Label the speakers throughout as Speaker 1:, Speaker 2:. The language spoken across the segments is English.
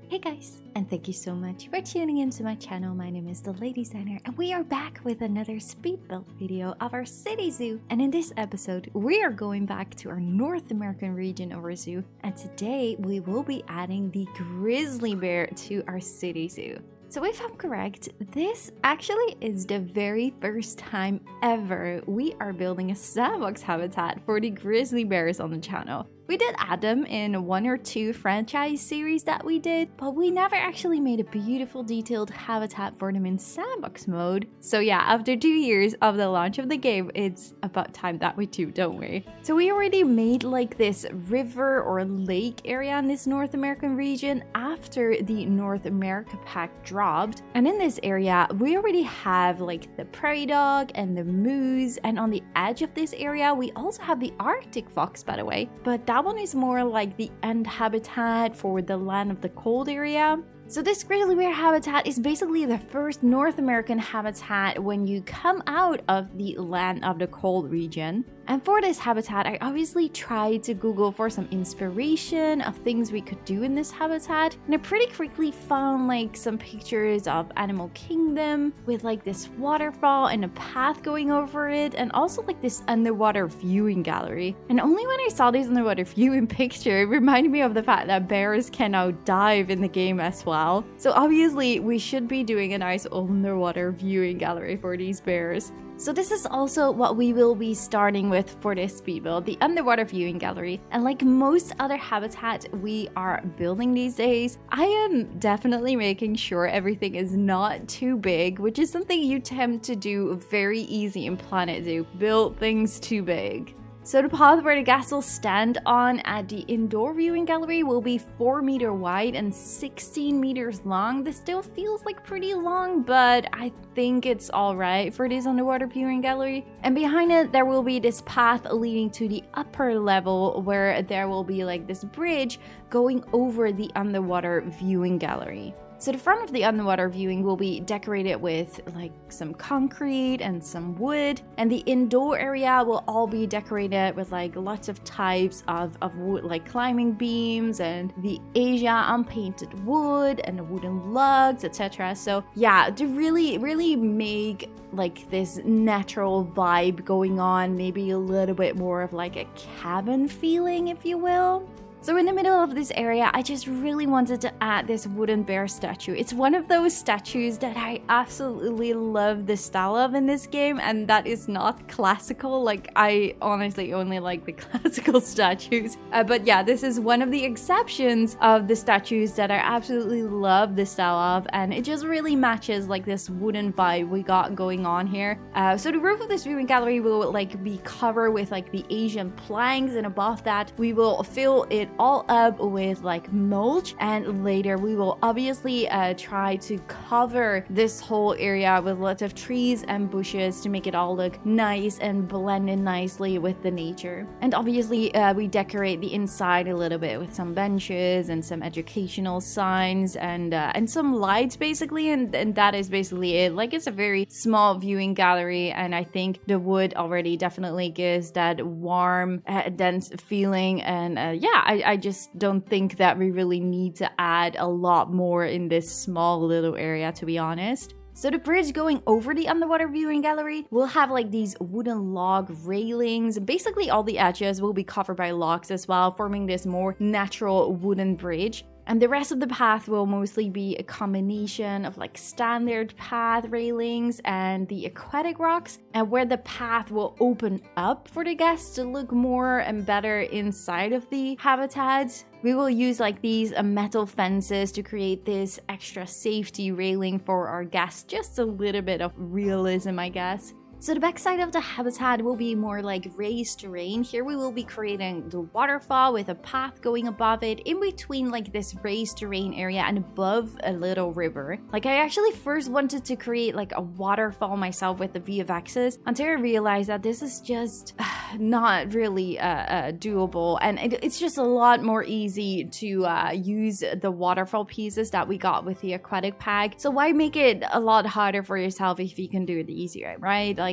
Speaker 1: Hey guys, and thank you so much for tuning into my channel. My name is DeLadysigner, and we are back with another speed build video of our city zoo. And in this episode, we are going back to our North American region of our zoo, and today we will be adding the grizzly bear to our city zoo. So if I'm correct, this actually is the very first time ever we are building a sandbox habitat for the grizzly bears on the channel. We did add them in one or two franchise series that we did, but we never actually made a beautiful detailed habitat for them in sandbox mode. So yeah, after 2 years of the launch of the game, it's about time that we do, don't we? So we already made like this river or lake area in this North American region after the North America pack dropped. And in this area, we already have like the prairie dog and the moose. And on the edge of this area, we also have the Arctic fox, by the way. But that one is more like the end habitat for the land of the cold area. So this grizzly bear habitat is basically the first North American habitat when you come out of the land of the cold region. And for this habitat, I obviously tried to Google for some inspiration of things we could do in this habitat. And I pretty quickly found like some pictures of Animal Kingdom with like this waterfall and a path going over it, and also like this underwater viewing gallery. And only when I saw this underwater viewing picture, it reminded me of the fact that bears can now dive in the game as well. So obviously we should be doing a nice underwater viewing gallery for these bears. So this is also what we will be starting with for this speed build, the underwater viewing gallery. And like most other habitats we are building these days, I am definitely making sure everything is not too big, which is something you tend to do very easy in Planet Zoo, build things too big. So the path where the guests will stand on at the indoor viewing gallery will be 4 meters wide and 16 meters long. This still feels like pretty long, but I think it's alright for this underwater viewing gallery. And behind it, there will be this path leading to the upper level where there will be like this bridge going over the underwater viewing gallery. So the front of the underwater viewing will be decorated with like some concrete and some wood, and the indoor area will all be decorated with like lots of types of wood, like climbing beams and the Asia unpainted wood and the wooden lugs, etc. So yeah, to really make like this natural vibe going on, maybe a little bit more of like a cabin feeling, if you will. So in the middle of this area, I just really wanted to add this wooden bear statue. It's one of those statues that I absolutely love the style of in this game, and that is not classical. Like, I honestly only like the classical statues. But yeah, this is one of the exceptions of the statues that I absolutely love the style of, and it just really matches like this wooden vibe we got going on here. So the roof of this viewing gallery will like be covered with like the Asian planks, and above that we will fill it all up with like mulch, and later we will obviously try to cover this whole area with lots of trees and bushes to make it all look nice and blend in nicely with the nature. And obviously we decorate the inside a little bit with some benches and some educational signs and some lights basically, and that is basically it. Like, it's a very small viewing gallery, and I think the wood already definitely gives that warm dense feeling, and yeah, I just don't think that we really need to add a lot more in this small little area, to be honest. So the bridge going over the underwater viewing gallery will have like these wooden log railings. Basically all the edges will be covered by logs as well, forming this more natural wooden bridge. And the rest of the path will mostly be a combination of like standard path railings and the aquatic rocks, and where the path will open up for the guests to look more and better inside of the habitat. We will use like these metal fences to create this extra safety railing for our guests, just a little bit of realism, I guess. So the backside of the habitat will be more like raised terrain. Here we will be creating the waterfall with a path going above it, in between like this raised terrain area and above a little river. Like, I actually first wanted to create like a waterfall myself with the VFXs until I realized that this is just not really doable, and it's just a lot more easy to use the waterfall pieces that we got with the aquatic pack. So why make it a lot harder for yourself if you can do it easier, right? Like,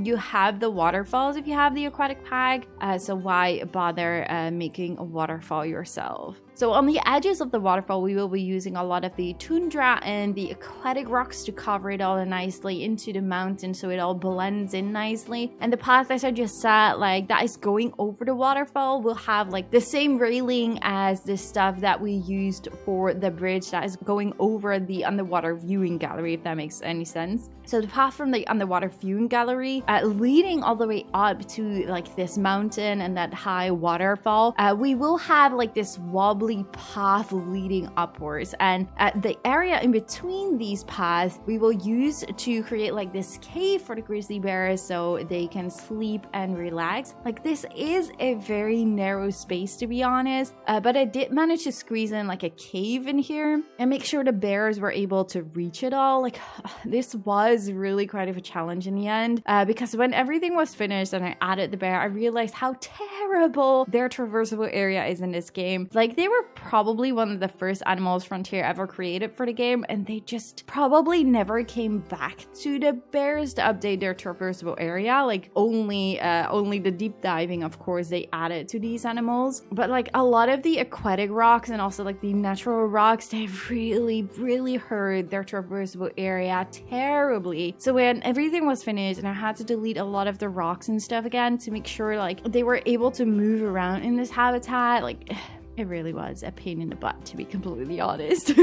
Speaker 1: you have the waterfalls if you have the aquatic pack, so why bother making a waterfall yourself? So on the edges of the waterfall, we will be using a lot of the tundra and the aquatic rocks to cover it all nicely into the mountain so it all blends in nicely. And the path, as I just said, like that is going over the waterfall, will have like the same railing as the stuff that we used for the bridge that is going over the underwater viewing gallery, if that makes any sense. So the path from the underwater viewing gallery leading all the way up to like this mountain and that high waterfall, we will have like this wobbly path leading upwards, and the area in between these paths we will use to create like this cave for the grizzly bears so they can sleep and relax. Like this is a very narrow space, to be honest, but I did manage to squeeze in like a cave in here and make sure the bears were able to reach it all. Like this was really quite of a challenge in the end, because when everything was finished and I added the bear, I realized how terrible their traversable area is in this game. Like they were probably one of the first animals Frontier ever created for the game, and they just probably never came back to the bears to update their traversable area. Like only the deep diving, of course, they added to these animals, but like a lot of the aquatic rocks and also like the natural rocks, they really hurt their traversable area terribly. So when everything was finished and I had to delete a lot of the rocks and stuff again to make sure like they were able to move around in this habitat, like it really was a pain in the butt, to be completely honest.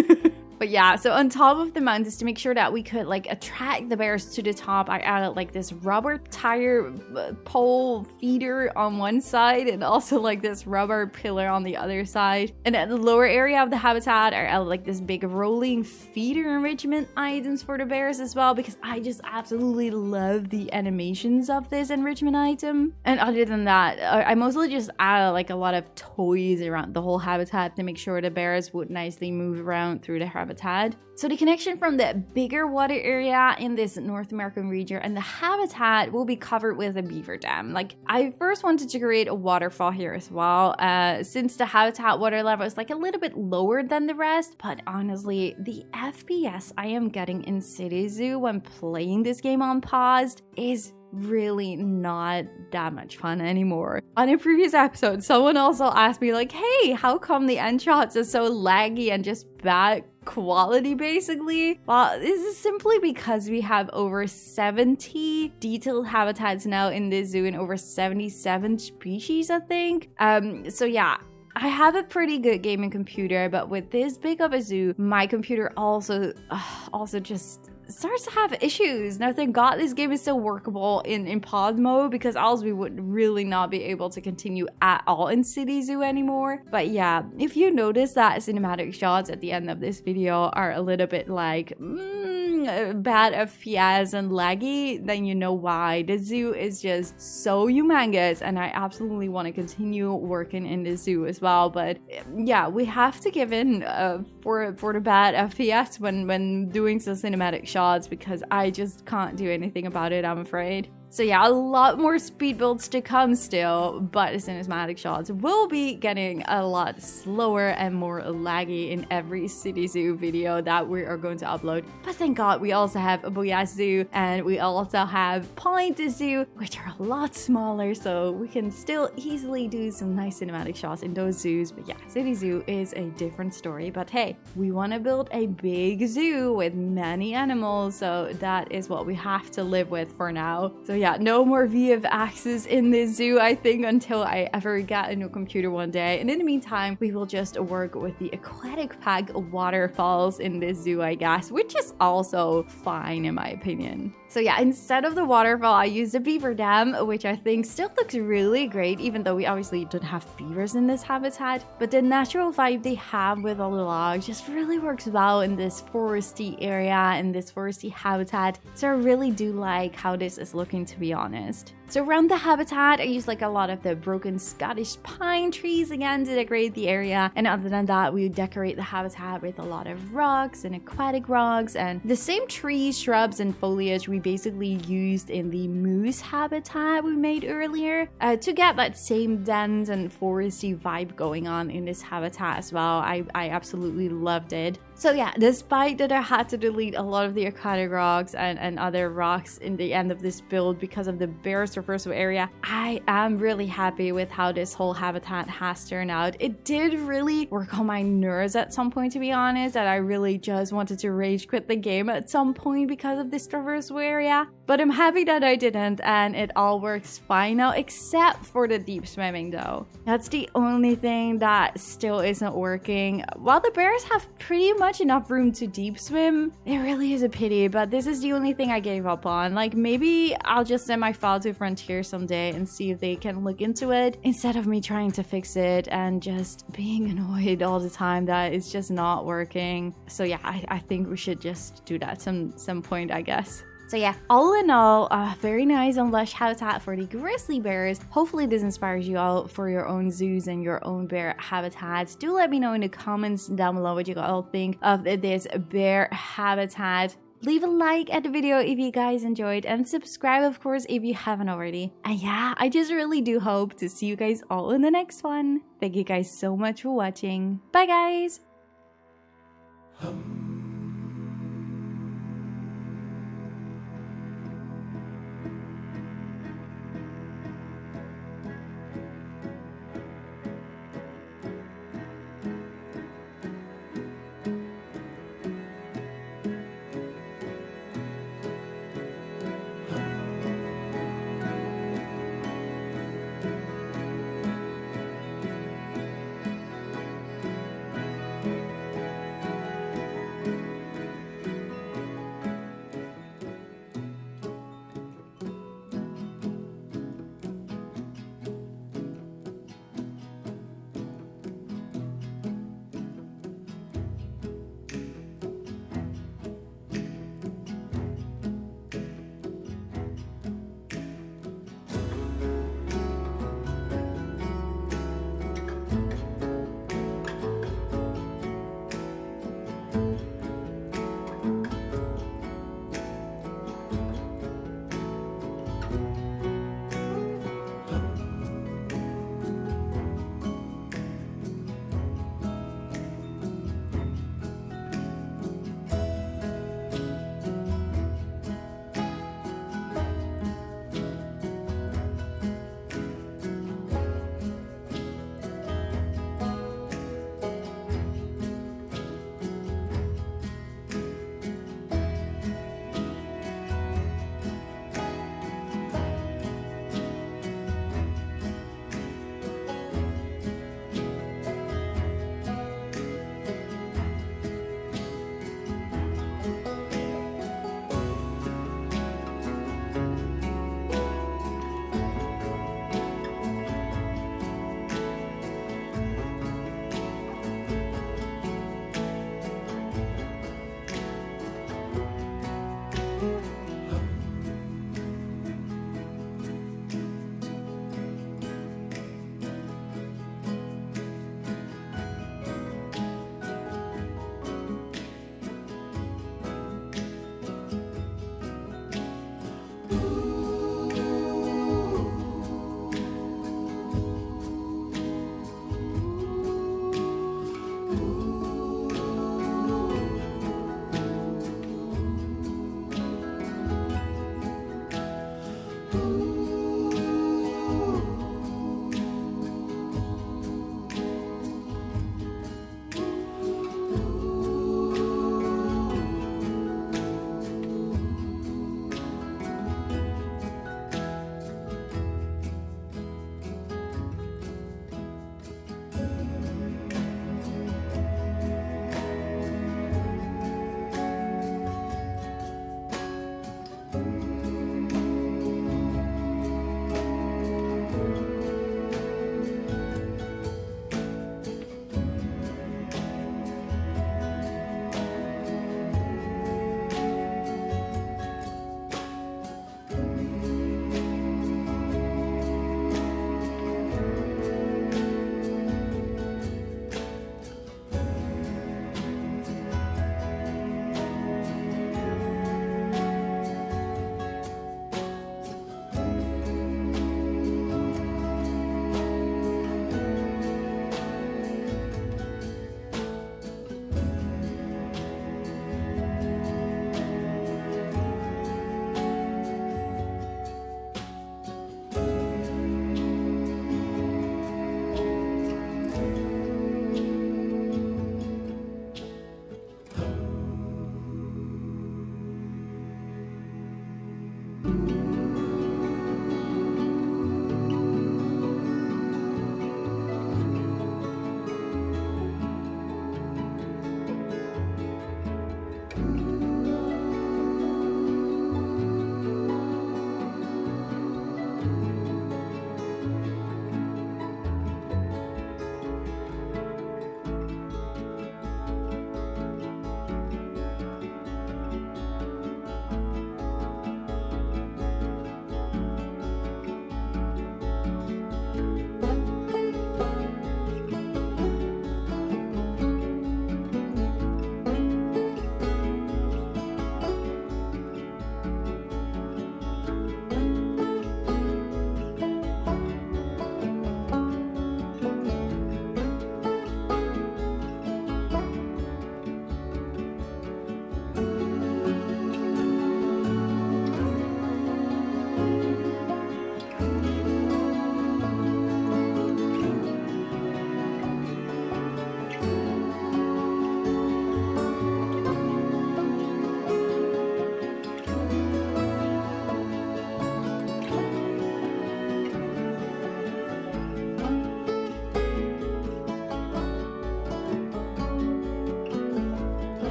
Speaker 1: But yeah, so on top of the mountains, to make sure that we could like attract the bears to the top, I added like this rubber tire pole feeder on one side and also like this rubber pillar on the other side. And at the lower area of the habitat, I added like this big rolling feeder enrichment items for the bears as well, because I just absolutely love the animations of this enrichment item. And other than that, I mostly just added like a lot of toys around the whole habitat to make sure the bears would nicely move around through the habitat. So the connection from the bigger water area in this North American region and the habitat will be covered with a beaver dam. Like I first wanted to create a waterfall here as well, since the habitat water level is like a little bit lower than the rest. But honestly, the FPS I am getting in City Zoo when playing this game on paused is really not that much fun anymore. On a previous episode, someone also asked me like, hey, how come the end shots are so laggy and just bad quality basically? Well, this is simply because we have over 70 detailed habitats now in this zoo and over 77 species, I think. So yeah, I have a pretty good gaming computer, but with this big of a zoo, my computer also just starts to have issues. Now, thank God this game is still workable in pod mode, because else we would really not be able to continue at all in City Zoo anymore. But yeah, if you notice that cinematic shots at the end of this video are a little bit like bad FPS and laggy, then you know why. The zoo is just so humongous and I absolutely want to continue working in the zoo as well. But yeah, we have to give in for the bad FPS when doing some cinematic shots, because I just can't do anything about it, I'm afraid. So yeah, a lot more speed builds to come still, but the cinematic shots will be getting a lot slower and more laggy in every City Zoo video that we are going to upload. But thank God we also have a Booyah Zoo and we also have Point Zoo, which are a lot smaller, so we can still easily do some nice cinematic shots in those zoos. But yeah, City Zoo is a different story. But hey, we want to build a big zoo with many animals, so that is what we have to live with for now. So yeah, no more VFXs in this zoo, I think, until I ever get a new computer one day. And in the meantime, we will just work with the aquatic pack waterfalls in this zoo, I guess, which is also fine in my opinion. So yeah, instead of the waterfall, I used a beaver dam, which I think still looks really great, even though we obviously don't have beavers in this habitat. But the natural vibe they have with all the logs just really works well in this foresty area, in this foresty habitat. So I really do like how this is looking, to be honest. So around the habitat, I used like a lot of the broken Scottish pine trees again to decorate the area. And other than that, we decorate the habitat with a lot of rocks and aquatic rocks and the same trees, shrubs, and foliage we basically used in the moose habitat we made earlier to get that same dense and foresty vibe going on in this habitat as well. I absolutely loved it. So yeah, despite that I had to delete a lot of the aquatic rocks and other rocks in the end of this build because of the bears traverse area. I am really happy with how this whole habitat has turned out. It did really work on my nerves at some point, to be honest, that I really just wanted to rage quit the game at some point because of this traverse area. But I'm happy that I didn't, and it all works fine now, except for the deep swimming though. That's the only thing that still isn't working. While the bears have pretty much enough room to deep swim, it really is a pity, but this is the only thing I gave up on. Like, maybe I'll just send my file to Frontier someday and see if they can look into it, instead of me trying to fix it and just being annoyed all the time that it's just not working. So yeah, I think we should just do that some point, I guess. So yeah, all in all, very nice and lush habitat for the grizzly bears. Hopefully this inspires you all for your own zoos and your own bear habitats. Do let me know in the comments down below what you all think of this bear habitat. Leave a like at the video if you guys enjoyed, and subscribe of course if you haven't already. And yeah, I just really do hope to see you guys all in the next one. Thank you guys so much for watching. Bye guys!